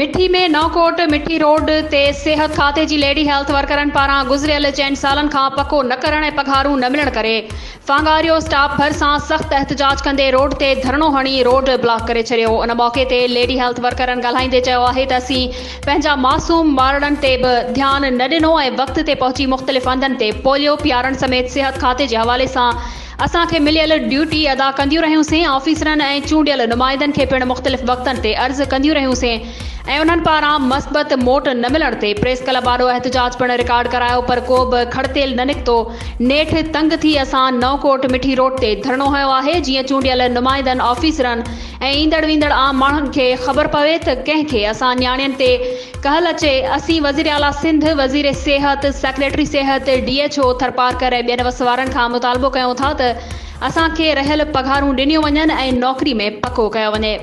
मिठी में नौकोट मिठी रोड ते सेहत खाते जी लेडी हेल्थ वर्करन पारां गुज़रियल 4 सालन खां पको न करण ऐं पघारूं न मिलण करे फांगारियो स्टाफ भरिसां सख़्त एहतजाज कंदे रोड ते धरणो हणी रोड ब्लॉक करे छॾियो। उन मौके ते लेडी हेल्थ वर्करन ॻाल्हाईंदे चयो आहे त असीं पंहिंजा मासूम ॿारनि ते बि ध्यानु न ॾिनो ऐं वक़्त ते पहुची मुख़्तलिफ़ हंधनि ते पोलियो पियारण समेत सेहत खाते जे हवाले सां असांखे मिलियल ड्यूटी अदा कंदियूं रहियूंसीं। ऑफिसरनि ऐं चूंडियल नुमाइंदनि खे पिणु मुख़्तलिफ़ वक़्तनि ते अर्ज़ कंदियूं रहियूंसीं ऐं उन्हनि पारां मस्बत मोट न मिलण ते प्रेस क्लब आॾो एहतजाज पिणु रिकॉर्ड करायो पर को बि खड़तेल न निकितो। नेठि तंग थी असां नौकोट मिठी रोड ते धरणो हयो आहे। जीअं चूंडियल नुमाइंदनि ऑफिसरनि ऐं ईंदड़ वींदड़ आम माण्हुनि खे ख़बर पवे त कंहिंखे असां न्याणियुनि ते कहल अचे। असीं वज़ीर आला सिंध, वज़ीर सिहत, सेक्रेटरी सिहत, DHO थरपारकर ऐं ॿियनि वसवारनि खां मुतालबो कयूं था त असांखे रहियल पघारूं ॾिनियूं वञनि ऐं नौकरी में पको कयो वञे।